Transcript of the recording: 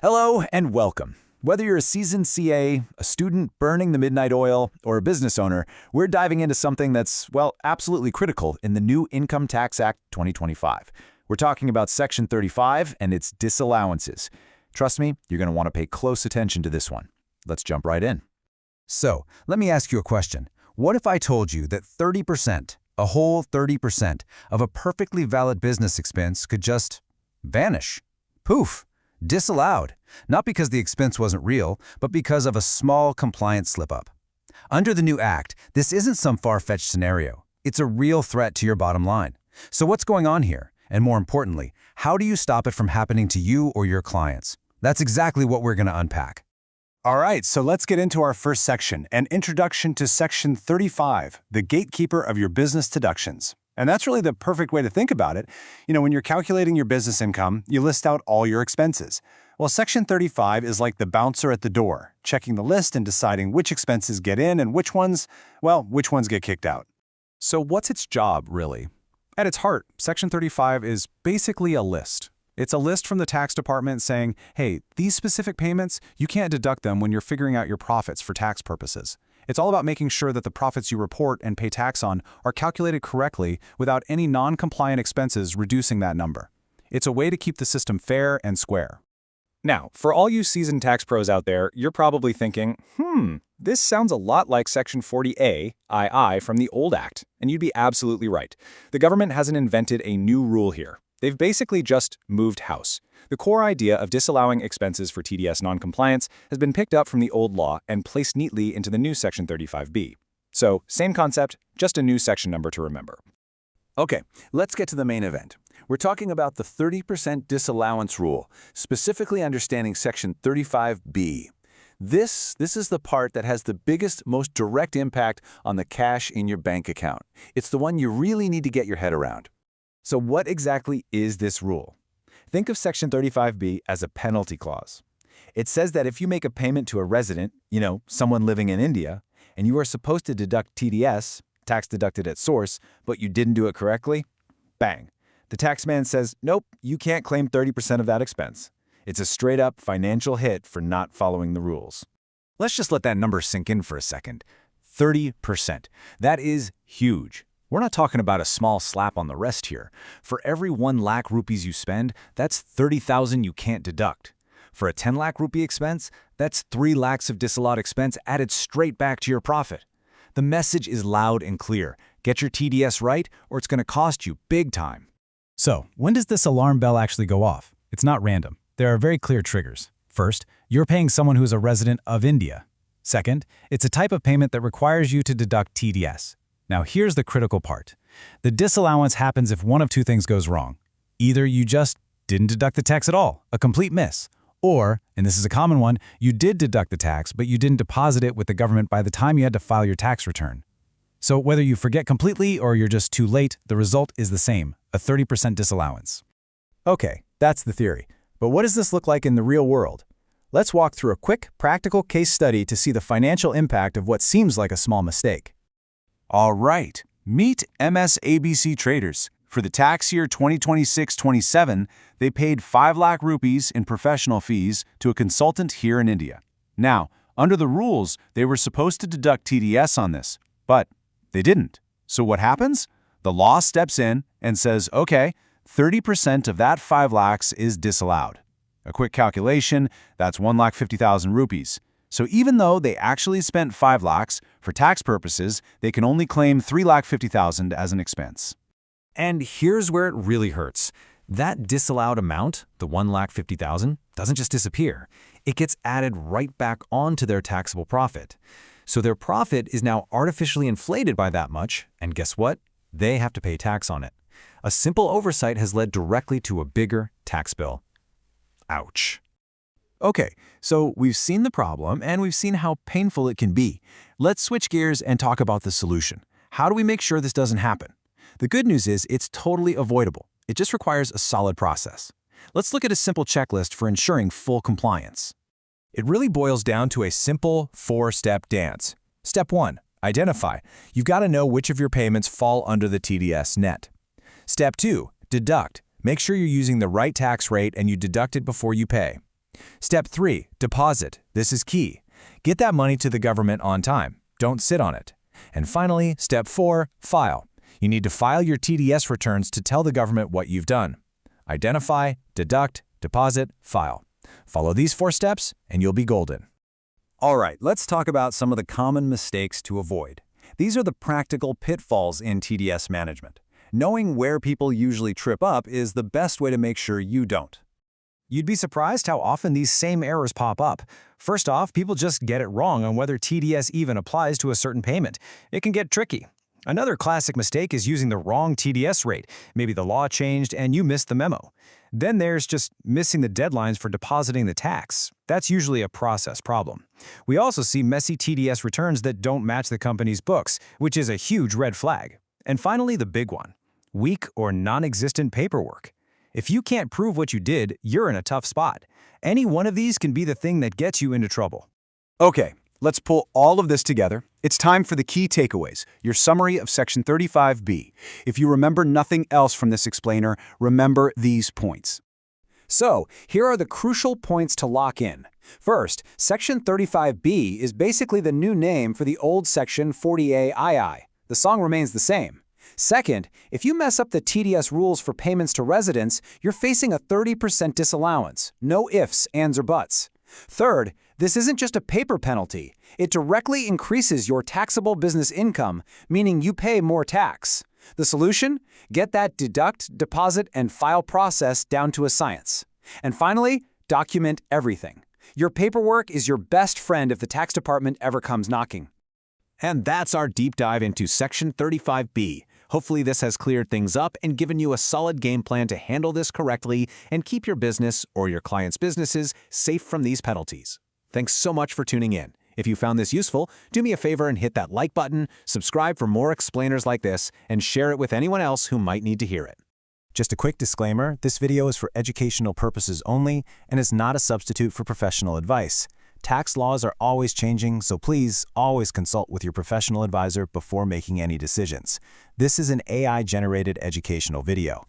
Hello and welcome. Whether you're a seasoned CA, a student burning the midnight oil, or a business owner, we're diving into something that's, well, absolutely critical in the new Income Tax Act 2025. We're talking about Section 35 and its disallowances. Trust me, you're going to want to pay close attention to this one. Let's jump right in. So, let me ask you a question. What if I told you that 30%, a whole 30%, of a perfectly valid business expense could just vanish? Poof! Disallowed, not because the expense wasn't real, but because of a small compliance slip-up. Under the new act, this isn't some far-fetched scenario. It's a real threat to your bottom line. So what's going on here? And more importantly, how do you stop it from happening to you or your clients? That's exactly what we're going to unpack. All right, so let's get into our first section, an introduction to Section 35, the gatekeeper of your business deductions. And that's really the perfect way to think about it. When you're calculating your business income, you list out all your expenses. Well, Section 35 is like the bouncer at the door, checking the list and deciding which expenses get in and which ones get kicked out. So what's its job, really? At its heart, Section 35 is basically a list. It's a list from the tax department saying, hey, these specific payments, you can't deduct them when you're figuring out your profits for tax purposes. It's all about making sure that the profits you report and pay tax on are calculated correctly without any non-compliant expenses reducing that number. It's a way to keep the system fair and square. Now, for all you seasoned tax pros out there, you're probably thinking, this sounds a lot like Section 40A, II from the old Act. And you'd be absolutely right. The government hasn't invented a new rule here. They've basically just moved house. The core idea of disallowing expenses for TDS noncompliance has been picked up from the old law and placed neatly into the new Section 35B. So, same concept, just a new section number to remember. Okay, let's get to the main event. We're talking about the 30% disallowance rule, specifically understanding Section 35B. This is the part that has the biggest, most direct impact on the cash in your bank account. It's the one you really need to get your head around. So what exactly is this rule? Think of Section 35B as a penalty clause. It says that if you make a payment to a resident, someone living in India, and you are supposed to deduct TDS, tax deducted at source, but you didn't do it correctly, bang. The taxman says, nope, you can't claim 30% of that expense. It's a straight-up financial hit for not following the rules. Let's just let that number sink in for a second. 30%. That is huge. We're not talking about a small slap on the wrist here. For every 1 lakh rupees you spend, that's 30,000 you can't deduct. For a 10 lakh rupee expense, that's 3 lakhs of disallowed expense added straight back to your profit. The message is loud and clear. Get your TDS right, or it's going to cost you big time. So, when does this alarm bell actually go off? It's not random. There are very clear triggers. First, you're paying someone who is a resident of India. Second, it's a type of payment that requires you to deduct TDS. Now here's the critical part. The disallowance happens if one of two things goes wrong. Either you just didn't deduct the tax at all, a complete miss, or, and this is a common one, you did deduct the tax, but you didn't deposit it with the government by the time you had to file your tax return. So whether you forget completely or you're just too late, the result is the same, a 30% disallowance. Okay, that's the theory. But what does this look like in the real world? Let's walk through a quick, practical case study to see the financial impact of what seems like a small mistake. All right, meet MSABC traders. For the tax year 2026-27, they paid 5 lakh rupees in professional fees to a consultant here in India. Now, under the rules, they were supposed to deduct TDS on this, but they didn't. So what happens? The law steps in and says, okay, 30% of that 5 lakhs is disallowed. A quick calculation, that's 1,50,000 rupees. So even though they actually spent 5 lakhs, for tax purposes, they can only claim 3,50,000 as an expense. And here's where it really hurts. That disallowed amount, the 1,50,000, doesn't just disappear. It gets added right back onto their taxable profit. So their profit is now artificially inflated by that much, and guess what? They have to pay tax on it. A simple oversight has led directly to a bigger tax bill. Ouch. Okay, so we've seen the problem and we've seen how painful it can be. Let's switch gears and talk about the solution. How do we make sure this doesn't happen? The good news is it's totally avoidable. It just requires a solid process. Let's look at a simple checklist for ensuring full compliance. It really boils down to a simple 4-step dance. Step 1. Identify. You've got to know which of your payments fall under the TDS net. Step 2. Deduct. Make sure you're using the right tax rate and you deduct it before you pay. Step 3. Deposit. This is key. Get that money to the government on time. Don't sit on it. And finally, Step 4. File. You need to file your TDS returns to tell the government what you've done. Identify, deduct, deposit, file. Follow these 4 steps, and you'll be golden. All right, let's talk about some of the common mistakes to avoid. These are the practical pitfalls in TDS management. Knowing where people usually trip up is the best way to make sure you don't. You'd be surprised how often these same errors pop up. First off, people just get it wrong on whether TDS even applies to a certain payment. It can get tricky. Another classic mistake is using the wrong TDS rate. Maybe the law changed and you missed the memo. Then there's just missing the deadlines for depositing the tax. That's usually a process problem. We also see messy TDS returns that don't match the company's books, which is a huge red flag. And finally, the big one: weak or non-existent paperwork. If you can't prove what you did, you're in a tough spot. Any one of these can be the thing that gets you into trouble. Okay, let's pull all of this together. It's time for the key takeaways, your summary of Section 35B. If you remember nothing else from this explainer, remember these points. So, here are the crucial points to lock in. First, Section 35B is basically the new name for the old Section 40A II. The song remains the same. Second, if you mess up the TDS rules for payments to residents, you're facing a 30% disallowance. No ifs, ands, or buts. Third, this isn't just a paper penalty. It directly increases your taxable business income, meaning you pay more tax. The solution? Get that deduct, deposit, and file process down to a science. And finally, document everything. Your paperwork is your best friend if the tax department ever comes knocking. And that's our deep dive into Section 35B. Hopefully this has cleared things up and given you a solid game plan to handle this correctly and keep your business or your clients' businesses safe from these penalties. Thanks so much for tuning in. If you found this useful, do me a favor and hit that like button, subscribe for more explainers like this, and share it with anyone else who might need to hear it. Just a quick disclaimer, this video is for educational purposes only and is not a substitute for professional advice. Tax laws are always changing, so please always consult with your professional advisor before making any decisions. This is an AI-generated educational video.